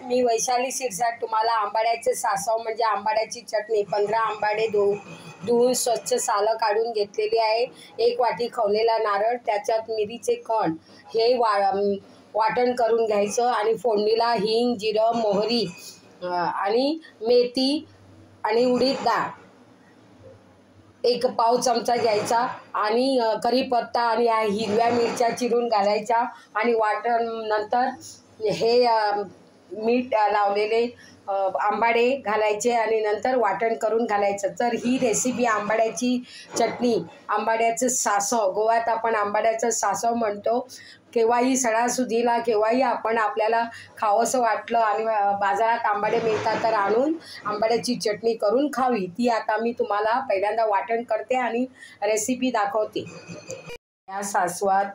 मी वैशाली शिरसाट तुम्हाला आंबाड्याचे सासव म्हणजे आंबाड्याची चटणी 15 आंबाडे धुवून स्वच्छ सालं काढून घेतलेली आहे। 1 वाटी खवलेला नारळ, त्याच्यात मिरीचे कण हे वाटण करून घ्यायचं आणि फोडणीला हिंग, जिरं, मोहरी आणि मेथी आणि उडीद डाळ 1 पाव चमचा घ्यायचा आणि कढीपत्ता आणि हिरव्या मिरच्या चिरून घालायच्या आणि वाटण नंतर हे मीठ लावलेले आंबाडे घालायचे आणि नंतर वाटण करून घालायचं। तर ही रेसिपी आंबाड्याची चटणी, आंबाड्याचं सासव, गोव्यात आपण आंबाड्याचं सासव म्हणतो। केव्हाही सणासुदीला केव्हाही आपल्याला खावंसं वाटलं आणि बाजारात आंबाडे मिळतात तर आणून आंबाड्याची चटणी करून खावी। ती आता मी तुम्हाला पहिल्यांदा वाटण करते आणि रेसिपी दाखवते। या सासवात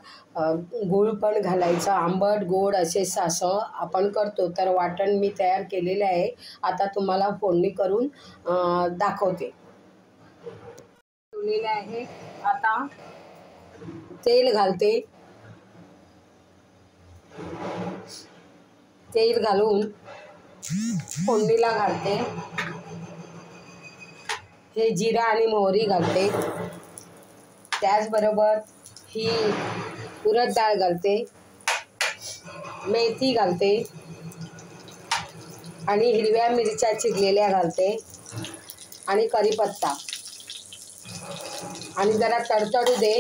गूळ पण घालायचं, आंबट गोड असे सासव आपण करतो। तर वाटण मी तयार केलेले आहे, आता तुम्हाला फोडणी करून दाखवते। ठेवलेले आहे, आता तेल घालते। तेल घालून फोडणीला घालते। हे जिरा आणि मोहरी घालते, त्याचबरोबर ही उडद डाळ घालते, मेथी घालते आणि हिरव्या मिरच्या चिरलेल्या घालते आणि कढीपत्ता आणि जरा तडतडू दे,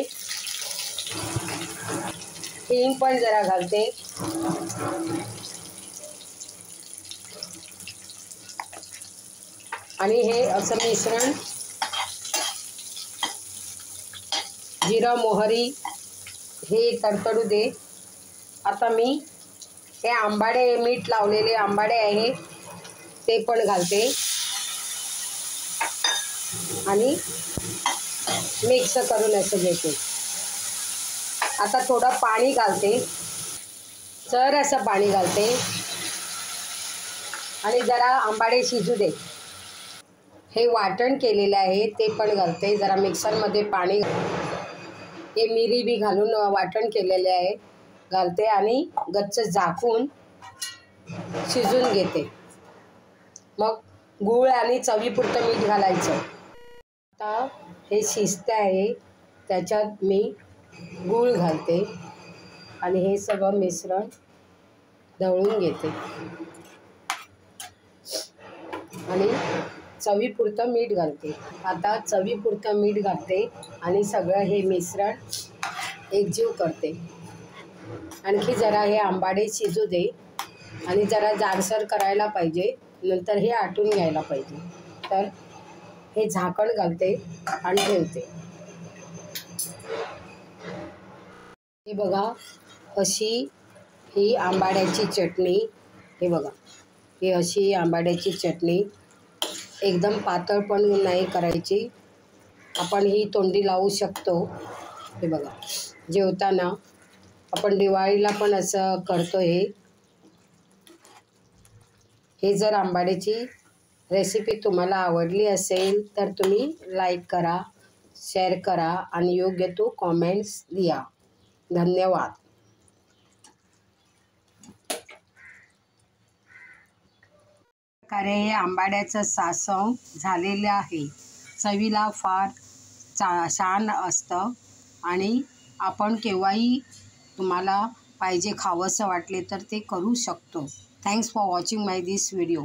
हिंग पण जरा घालते आणि हे असं मिश्रण जिरं मोहरी हे तडतडू दे। आता मी हे आंबाडे मीठ लावलेले आंबाडे आहे ते पण घालते आणि मिक्स करून असं घेते। आता थोडं पाणी घालते, जर असं पाणी घालते आणि जरा आंबाडे शिजू दे। हे वाटण केलेले आहे ते पण घालते, जरा मिक्सरमध्ये पाणी, हे मिरी बी घालून वाटण केलेले आहे घालते आणि गच्च झाकून शिजून घेते। मग गूळ आणि चवीपुरतं मीठ घालायचं। आता हे शिजते आहे, त्याच्यात मी गूळ घालते आणि हे सगळं मिश्रण ढवळून घेते आणि चवीपुरतं मीठ घालते। आता चवीपुरतं मीठ घालते आणि सगळं हे मिश्रण एकजीव करते। आणखी जरा हे आंबाडे शिजू दे आणि जरा जाडसर करायला पाहिजे, नंतर हे आटून घ्यायला पाहिजे। तर हे झाकण घालते आणि ठेवते। हे बघा, अशी ही आंबाड्याची चटणी, हे बघा, ही अशी आंबाड्याची चटणी एकदम पातळ पण नाही करायची, आपण ही तोंडी लावू शकतो। हे बघा, जेवताना आपण दिवाळीला पण असं करतो। हे जर आंबाड्याची रेसिपी तुम्हाला आवडली असेल तर तुम्ही लाईक करा, शेअर करा आणि योग्य तो कॉमेंट्स द्या। धन्यवाद। हे आंबाड्याचं सासव झालेलं आहे, चवीला फार छान असतं आणि आपण केव्हाही तुम्हाला पाहिजे खावंसं वाटले तर ते करू शकतो। Thanks for watching my this video.